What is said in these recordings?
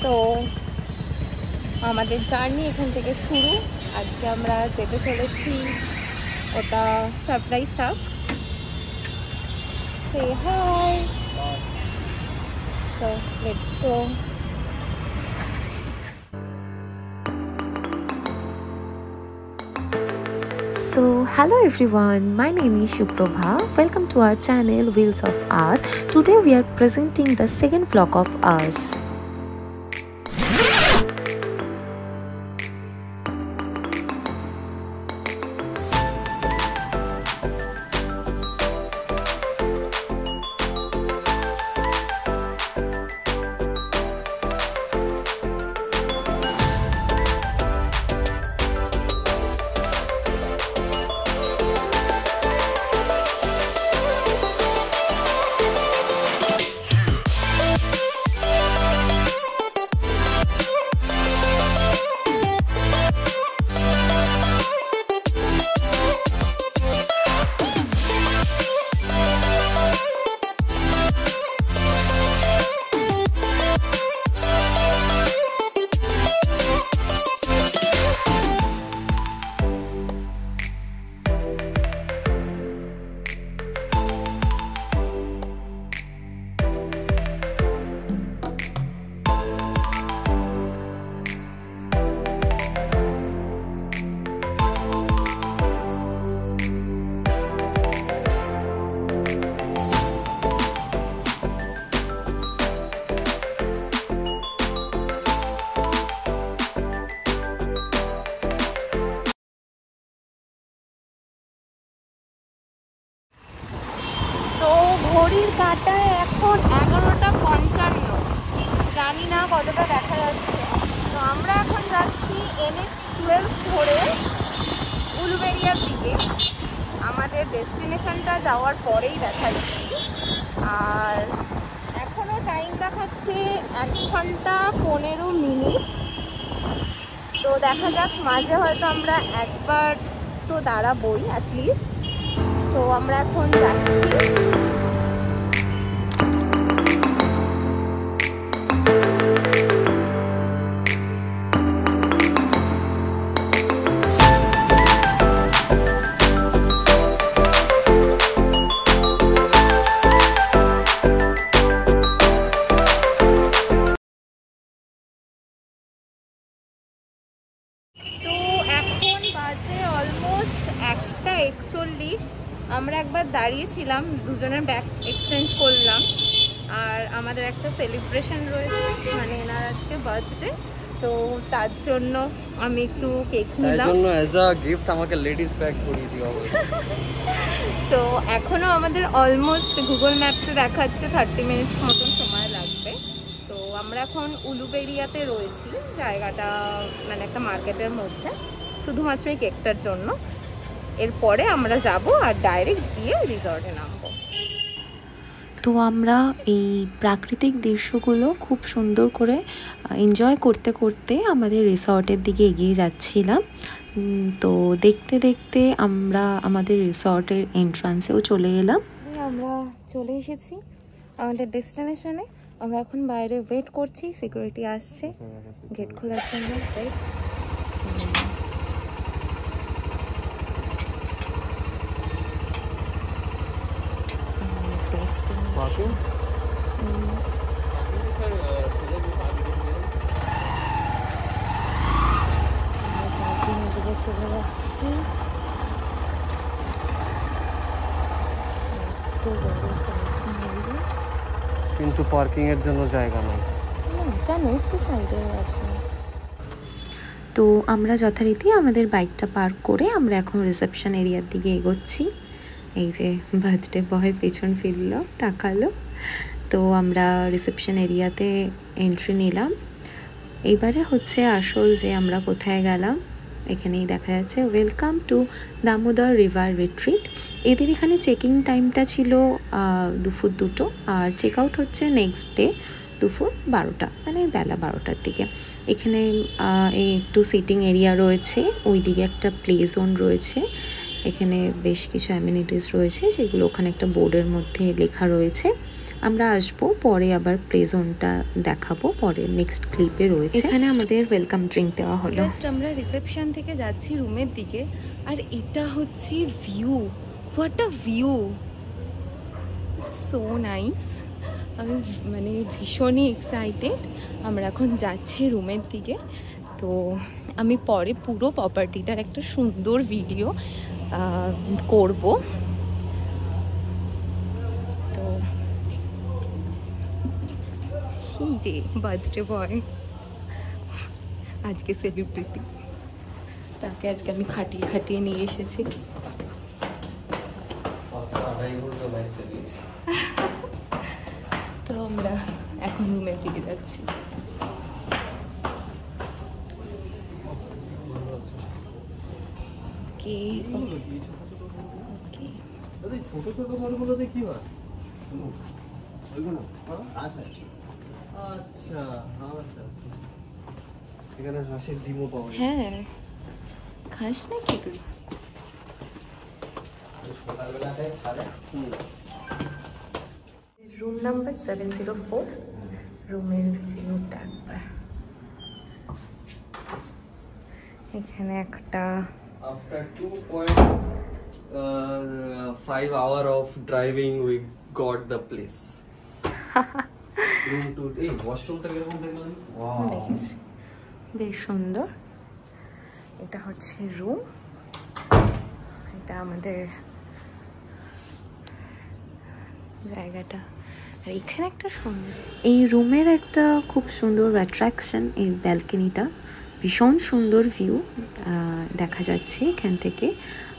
তো আমাদের জার্নি এখান থেকে শুরু। আজকে আমরা যেতে চলেছি, ওটা সারপ্রাইজ থাক। Say hi. So let's go. So hello everyone, my name is Shuprabha. Welcome to our channel Wheels of Ours. Today we are presenting the second vlog of ours. ঘড়ির কাঁটায় এখন 11:55। জানি না কতটা দেখা যাচ্ছে। তো আমরা এখন যাচ্ছি NH12 ধরে উলুবেড়িয়ার দিকে। আমাদের ডেস্টিনেশনটা যাওয়ার পরেই দেখা যাচ্ছে। আর এখনও টাইম দেখাচ্ছে 1 ঘন্টা 15 মিনিট। তো দেখা যাক, মাঝে হয়তো আমরা একবার তো দাঁড়াবই অ্যাটলিস্ট। তো আমরা এখন যাচ্ছি। অলমোস্ট 1:41। আমরা একবার দাঁড়িয়েছিলাম, দুজনের ব্যাগ এক্সচেঞ্জ করলাম। আর আমাদের একটা সেলিব্রেশন রয়েছে, মানে এনার আজকে বার্থডে। তো তার জন্য আমি একটু কেক নিলাম। তার জন্য অ্যাজ আ গিফট আমাকে লেডিস ব্যাগ করিয়ে দিও। তো এখনো আমাদের অলমোস্ট গুগল ম্যাপসে দেখাচ্ছে 30 মিনিটস মতন সময় লাগবে। তো আমরা এখন উলুবেড়িয়াতে রয়েছি, জায়গাটা মানে একটা মার্কেটের মধ্যে, শুধুমাত্র এই কেকটার জন্য। এরপরে আমরা যাব আর ডাইরেক্ট গিয়ে রিসর্টে নামবো। তো আমরা এই প্রাকৃতিক দৃশ্যগুলো খুব সুন্দর করে এনজয় করতে করতে আমাদের রিসর্টের দিকে এগিয়ে যাচ্ছিলাম। তো দেখতে দেখতে আমরা আমাদের রিসর্টের এন্ট্রান্সেও চলে এলাম। আমরা চলে এসেছি আমাদের ডেস্টিনেশনে। আমরা এখন বাইরে ওয়েট করছি, সিকিউরিটি আসছে গেট খোলার জন্য। রাইট, চলে যাচ্ছি। কিন্তু পার্কিং এর জন্য জায়গা নেই। কেন? একটু সাইডে আছে। তো আমরা যথারীতি আমাদের বাইকটা পার্ক করে আমরা এখন রিসেপশন এরিয়ার দিকে এগোচ্ছি। এই যে বার্থডে বয় পেছন ফিরল, তাকালো। তো আমরা রিসেপশন এরিয়াতে এন্ট্রি নিলাম। এইবারে হচ্ছে আসল যে আমরা কোথায় গেলাম। এখানেই দেখা যাচ্ছে welcome to Damodar river retreat. এদের এখানে চেকিং টাইমটা ছিল দুপুর 2টো, আর চেক আউট হচ্ছে নেক্সট ডে দুপুর 12টা, মানে বেলা 12টার দিকে। এখানে একটু সিটিং এরিয়া রয়েছে, ওইদিকে একটা প্লে জোন রয়েছে। এখানে বেশ কিছু অ্যামিনিটিস রয়েছে, যেগুলো ওখানে একটা বোর্ডের মধ্যে লেখা রয়েছে। আমরা আসবো পরে, আবার প্লে জোনটা দেখাবো পরে নেক্সট ক্লিপে রয়েছে। এখানে আমাদের ওয়েলকাম ড্রিঙ্ক দেওয়া হলো। জাস্ট আমরা রিসেপশন থেকে যাচ্ছি রুমের দিকে, আর এটা হচ্ছে view. What a view, so nice. আমি মানে ভীষণই এক্সাইটেড। আমরা এখন যাচ্ছি রুমের দিকে। তো আমি পরে পুরো প্রপার্টিটার একটা সুন্দর ভিডিও করব। তো এই যে বার্থডে বয়, আজকে সেলিব্রিটি, তাকে আজকে আমি খাটিয়ে খাটিয়ে নিয়ে এসেছি। তো আমরা এখন রুমের দিকে যাচ্ছি। ছোট ছোট ঘরগুলোতে কি হয়? আচ্ছা আচ্ছা, এখানে হাঁসের ডিমও পাওয়া যায়। হ্যাঁ, খাস নাকি তুই? রুম নাম্বার 704, রুমের ভিউটা একবার। এখানে একটা After 2.5 hour of driving, we got the place. Room to এই ওয়াশরুমটা কিরকম দেখলেন? দেখেছি, বেশ সুন্দর। এটা হচ্ছে রুম, এটা আমাদের জায়গাটা। আর এখানে একটা সুন্দর, এই রুমের একটা খুব সুন্দর অ্যাট্রাকশন এই ব্যালকনিটা। ভীষণ সুন্দর ভিউ দেখা যাচ্ছে এখান থেকে।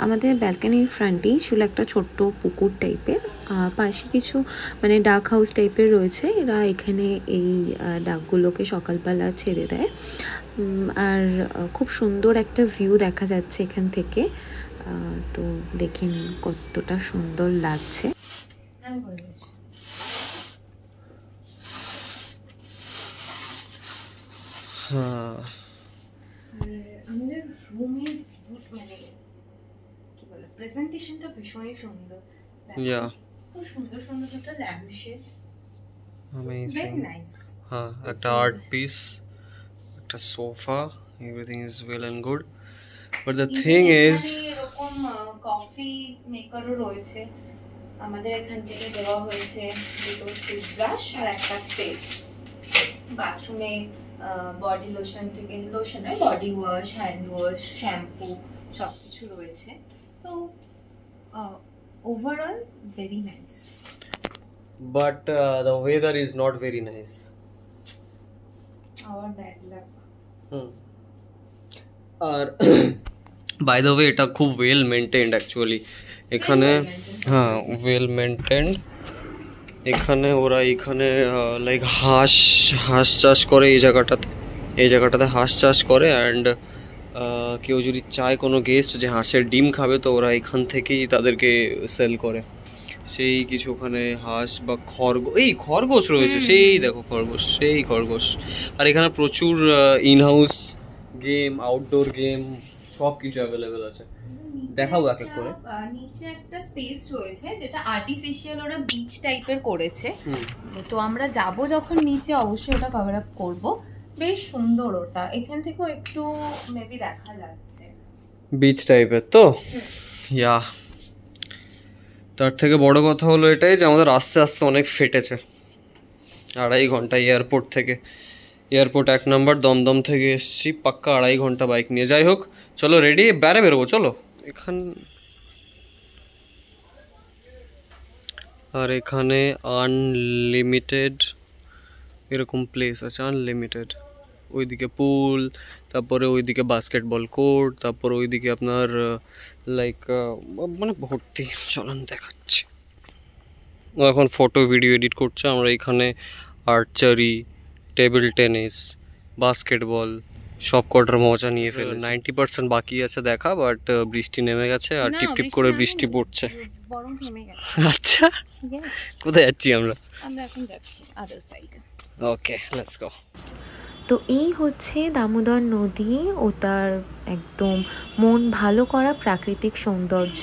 আমাদের ব্যালকনির ফ্রন্টেই ছিল একটা ছোট্ট পুকুর টাইপের, পাশে কিছু মানে ডাক হাউস টাইপের রয়েছে। এরা এখানে এই ডাকগুলোকে সকালবেলা ছেড়ে দেয়। আর খুব সুন্দর একটা ভিউ দেখা যাচ্ছে এখান থেকে। তো দেখে নিন কতটা সুন্দর লাগছে। হ্যাঁ, আমাদের রুমের মানে কি বলে প্রেজেন্টেশনটা ভীষণই সুন্দর। ইয়া, খুব সুন্দর সুন্দর একটা ল্যাম্পশেড, অ্যামেজিং। Very nice. হ্যাঁ, একটা আর্ট পিস, একটা sofa, everything is well and good, but the thing is এরকম কফি মেকারও রয়েছে। আমাদের এখান থেকে দেওয়া হয়েছে দুটো টুথব্রাশ আর একটা পেস্ট। বাথরুমে বডি লোশন থেকে লোশনের body wash, hand wash, shampoo সবকিছু রয়েছে। তো overall very nice, but the weather is not very nice. Our bad luck. আর বাই দ্য ওয়ে এটা খুব ওয়েল মেনটেন্ড অ্যাকচুয়ালি এখানে। হ্যাঁ, ওয়েল মেনটেন্ড। এখানে ওরা এখানে লাইক হাঁস চাষ করে এই জায়গাটাতে হাঁস চাষ করে। অ্যান্ড কেউ যদি চায় কোনো গেস্ট যে হাঁসের ডিম খাবে, তো ওরা এখান থেকেই তাদেরকে সেল করে। সেই কিছু ওখানে হাঁস বা খরগোশ রয়েছে, সেই দেখো খরগোশ। আর এখানে প্রচুর ইনহাউস গেম, আউটডোর গেম সব কিছু অ্যাভেলেবেল আছে। দেখাও এক এক করে। নিচে একটা স্পেস রয়েছে যেটা আর্টিফিশিয়াল ওরা বিচ টাইপের করেছে। তো আমরা যাব যখন নিচে অবশ্যই ওটা কভার আপ করব। বেশ সুন্দর ওটা, এখান থেকেও একটু মেবি দেখা যাচ্ছে বিচ টাইপের। তো ইয়া, তার থেকে বড় কথা হলো এটাই যে আমাদের আস্তে আস্তে অনেক ফেটেছে। 2.5 ঘন্টা এয়ারপোর্ট 1 নম্বর দমদম থেকে এসছি, পাক্কা 2.5 ঘন্টা বাইক নিয়ে। যাই হোক, চলো রেডি, বেরোবো চলো। আর এখানে আনলিমিটেড এরকম প্লেস আছে, আনলিমিটেড। ওইদিকে পুল, তারপরে ওইদিকে বাস্কেটবল কোর্ট, তারপর ওইদিকে আপনার লাইক মানে ভর্তি। চলুন দেখাচ্ছি। ও এখন ফটো ভিডিও এডিট করছে। আমরা এখানে আর্চারি, টেবিল টেনিস, বাস্কেটবল সব কটার মজা নিয়ে ফেলে। 90% বাকি আছে দেখা, বাট বৃষ্টি নেমে গেছে আর টিপ করে বৃষ্টি পড়ছে। আচ্ছা, কোথায় যাচ্ছি আমরা? এখন যাচ্ছি আদার সাইডে। ওকে, লেটস গো। তো এই হচ্ছে দামোদর নদী ও তার একদম মন ভালো করা প্রাকৃতিক সৌন্দর্য,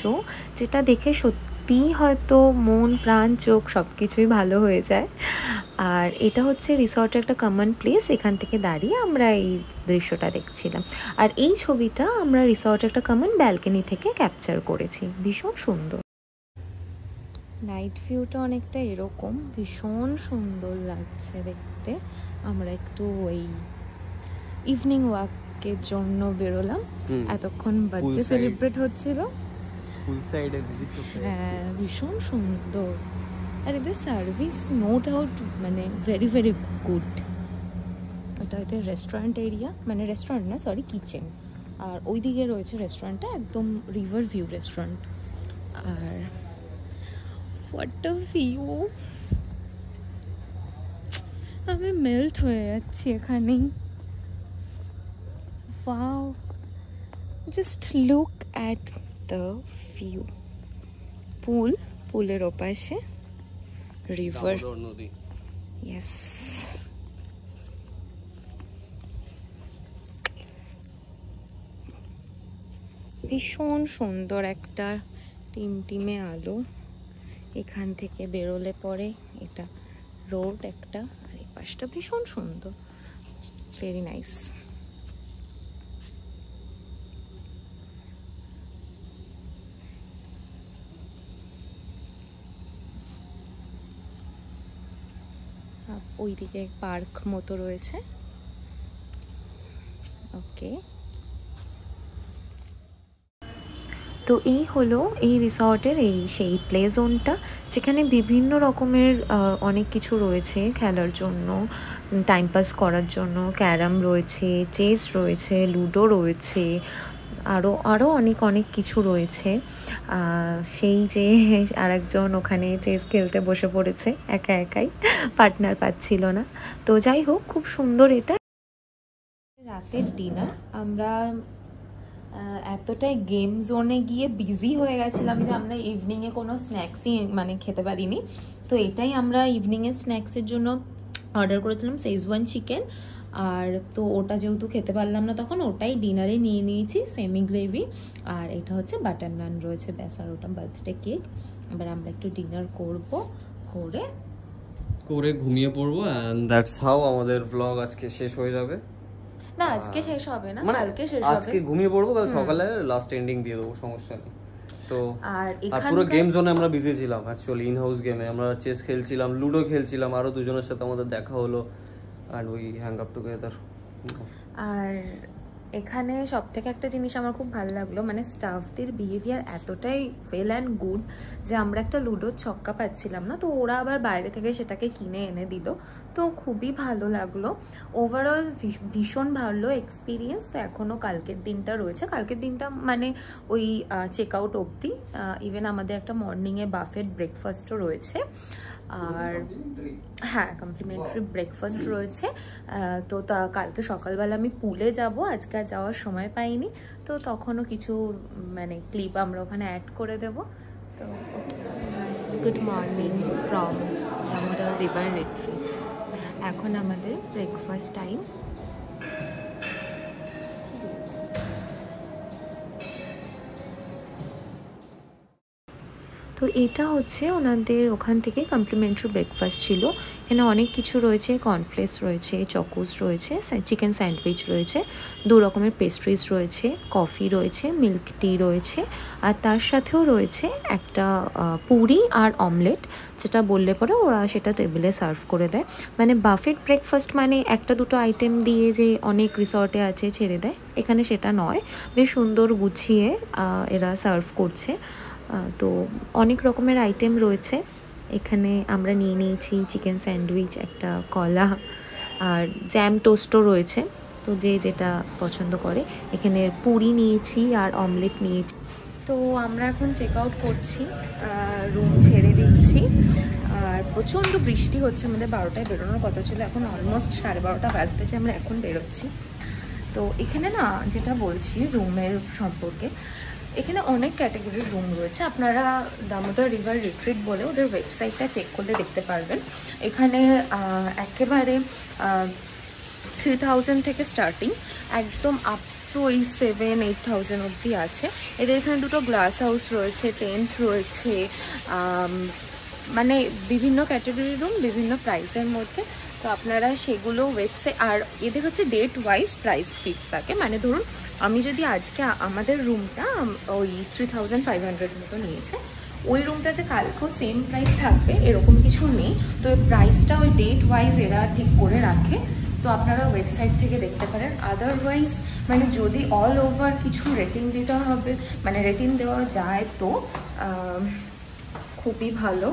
যেটা দেখে সত্যি সত্যিই হয়তো মন প্রাণ চোখ সব কিছুই ভালো হয়ে যায়। আর এটা হচ্ছে রিসর্টের একটা কমন প্লেস, এখান থেকে দাঁড়িয়ে আমরা এই দৃশ্যটা দেখছিলাম। আর এই ছবিটা আমরা রিসর্টের একটা কমন ব্যালকনি থেকে ক্যাপচার করেছি, ভীষণ সুন্দর। নাইট ভিউটা অনেকটা এরকম, ভীষণ সুন্দর লাগছে দেখতে। আমরা একটু ওই ইভিনিং ওয়াকের জন্য বেরোলাম, এতক্ষণ বার্থডে সেলিব্রেট হচ্ছিল। হ্যাঁ, ভীষণ সুন্দর। আর এদের সার্ভিস নো ডাউট মানে ভেরি ভেরি গুড। এটা এদের রেস্টুরেন্ট এরিয়া, মানে রেস্টুরেন্ট না সরি কিচেন, আর ওই দিকে রয়েছে রেস্টুরেন্টটা, একদম রিভার ভিউ রেস্টুরেন্ট। আর হোয়াট আ ভিউ, আমি মেল্ট হয়ে যাচ্ছি এখানেই। Wow, just look at the view. পুলের ওপাশে রিভার, ইয়েস। ভীষণ সুন্দর একটা টিমটিমে আলো। এখান থেকে বেরোলে পরে এটা রোড একটা, আর এই পাশটা ভীষণ সুন্দর, ভেরি নাইস। ওইদিকে পার্ক মতো রয়েছে। ওকে, তো এই হলো এই রিসর্টের সেই প্লে জোনটা, যেখানে বিভিন্ন রকমের অনেক কিছু রয়েছে খেলার জন্য, টাইম পাস করার জন্য। ক্যারাম রয়েছে, চেস রয়েছে, লুডো রয়েছে, আরও অনেক কিছু রয়েছে। সেই যে আরেকজন ওখানে চেস খেলতে বসে পড়েছে একাই, পার্টনার পাচ্ছিল না। তো যাই হোক, খুব সুন্দর এটা। রাতের ডিনার আমরা এতটাই গেম জোনে গিয়ে বিজি হয়ে গেছিলাম যে আমরা ইভিনিংয়ে কোনো স্ন্যাক্সই মানে খেতে পারিনি। তো এটাই আমরা ইভিনিংয়ের স্ন্যাক্সের জন্য অর্ডার করেছিলাম, শেজওয়ান চিকেন। আর তো ওটা যেহেতু খেতে পারলাম না তখন, ওটাই ডিনারে নিয়ে নিয়েছি, সেমি গ্রেভি। আর এটা হচ্ছে বাটার নান রয়েছে, ব্যাস। আর ওটা বার্থডে কেক। এবার আমরা একটু ডিনার করে ঘুমিয়ে পড়বো, এন্ড দ্যাটস হাউ আমাদের ভ্লগ আজকে শেষ হয়ে যাবে। না, আজকে শেষ হবে না, কালকে শেষ হবে। আজকে ঘুমিয়ে পড়বো, কাল সকালে লাস্ট এন্ডিং দিয়ে দেবো, সমস্যা নেই। তো আর পুরো গেম জোনে আমরা বিজি ছিলাম। অ্যাকচুয়ালি ইন হাউস গেমে আমরা চেস খেলছিলাম, লুডো খেলছিলাম, আরো দুজনের সাথে আমাদের দেখা হলো, আর উই হ্যাং আপ টুগেদার। আর এখানে সব থেকে একটা জিনিস আমার খুব ভালো লাগলো, মানে স্টাফদের বিহেভিয়ার এতটাই ওয়েল অ্যান্ড গুড যে আমরা একটা লুডোর ছক্কা পাচ্ছিলাম না, তো ওরা আবার বাইরে থেকে সেটাকে কিনে এনে দিল। তো খুবই ভালো লাগলো। ওভারঅল ভীষণ ভালো এক্সপিরিয়েন্স। তো এখনও কালকের দিনটা রয়েছে, কালকের দিনটা মানে ওই চেক আউট অবধি। ইভেন আমাদের একটা মর্নিংয়ে বাফেট ব্রেকফাস্টও রয়েছে, আর হ্যাঁ কমপ্লিমেন্টারি ব্রেকফাস্ট রয়েছে। তো কালকে সকালবেলা আমি পুলে যাব, আজকে আর যাওয়ার সময় পাইনি, তো তখনও কিছু মানে ক্লিপ আমরা ওখানে অ্যাড করে দেব। তো good morning from Damodar river retreat. এখন আমাদের ব্রেকফাস্ট টাইম। তো এটা হচ্ছে ওনাদের ওখান থেকে কমপ্লিমেন্টারি ব্রেকফাস্ট ছিল। এখানে অনেক কিছু রয়েছে, কর্নফ্লেক্স রয়েছে, চকোস রয়েছে, চিকেন স্যান্ডউইচ রয়েছে, 2 রকমের পেস্ট্রিজ রয়েছে, কফি রয়েছে, মিল্ক টি রয়েছে, আর তার সাথেও রয়েছে একটা পুরি আর অমলেট, যেটা বললে পরে ওরা সেটা টেবিলে সার্ভ করে দেয়। মানে বাফেট ব্রেকফাস্ট মানে 1-2 আইটেম দিয়ে যে অনেক রিসর্টে আছে ছেড়ে দেয়, এখানে সেটা নয়, বেশ সুন্দর গুছিয়ে এরা সার্ভ করছে। তো অনেক রকমের আইটেম রয়েছে এখানে। আমরা নিয়ে নিয়েছি চিকেন স্যান্ডউইচ, একটা কলা, আর জ্যাম টোস্টও রয়েছে, তো যে যেটা পছন্দ করে। এখানে পুরি নিয়েছি আর অমলেট নিয়েছি। তো আমরা এখন চেক আউট করছি, রুম ছেড়ে দিচ্ছি। আর প্রচণ্ড বৃষ্টি হচ্ছে, আমাদের 12টায় বেরোনোর কথা ছিল, এখন অলমোস্ট 12:30 বাজতেছে, আমরা এখন বেরোচ্ছি। তো এখানে না যেটা বলছি রুমের সম্পর্কে, এখানে অনেক ক্যাটাগরির রুম রয়েছে। আপনারা দামোদর রিভার রিট্রিট বলে ওদের ওয়েবসাইটটা চেক করলে দেখতে পারবেন। এখানে একেবারে 3000 থেকে স্টার্টিং, একদম আপ টু ওই 7-8,000 অবধি আছে। এদের এখানে দুটো গ্লাস হাউস রয়েছে, টেন্ট রয়েছে, মানে বিভিন্ন ক্যাটাগরি রুম বিভিন্ন প্রাইসের মধ্যে। তো আপনারা সেগুলো ওয়েবসাইট, আর এদের হচ্ছে ডেট ওয়াইজ প্রাইস ফিক্স থাকে। মানে ধরুন আমি যদি আজকে আমাদের রুমটা ওই 3,500 মতো নিয়েছে, ওই রুমটা যে কালকেও সেম প্রাইস থাকবে এরকম কিছু নেই। তো ওই প্রাইসটা ওই ডেট ওয়াইজ এরা ঠিক করে রাখে, তো আপনারা ওয়েবসাইট থেকে দেখতে পারেন। আদারওয়াইজ মানে যদি অল ওভার কিছু রেটিং দিতে হবে, মানে রেটিং দেওয়া যায় তো খুবই ভালো।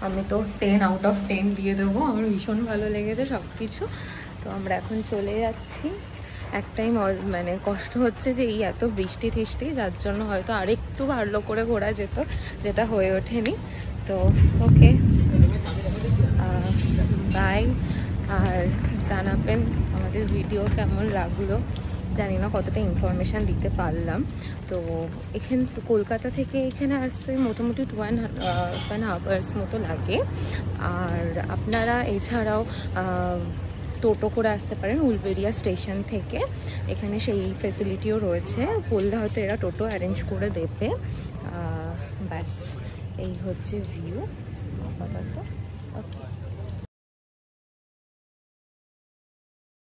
আমি তো 10 আউট অফ 10 দিয়ে দেবো, আমার ভীষণ ভালো লেগেছে সব কিছু। তো আমরা এখন চলে যাচ্ছি। একটাই মানে কষ্ট হচ্ছে যে এই এত বৃষ্টি টিষ্টি, যার জন্য হয়তো আরেকটু ভালো করে ঘোরা যেত, যেটা হয়ে ওঠেনি। তো ওকে, বাই। আর জানাবেন আমাদের ভিডিও কেমন লাগলো, জানি না কতটা ইনফরমেশান দিতে পারলাম। তো এখান কলকাতা থেকে এখানে আসতে মোটামুটি 2.5 আওয়ার্স মতো লাগে। আর আপনারা এছাড়াও টোটো করে আসতে পারেন উলবেড়িয়া স্টেশন থেকে, এখানে সেই ফেসিলিটিও রয়েছে। বললে হয়তো এরা টোটো অ্যারেঞ্জ করে দেবে। ব্যাস এই হচ্ছে ভিউ আপাতত।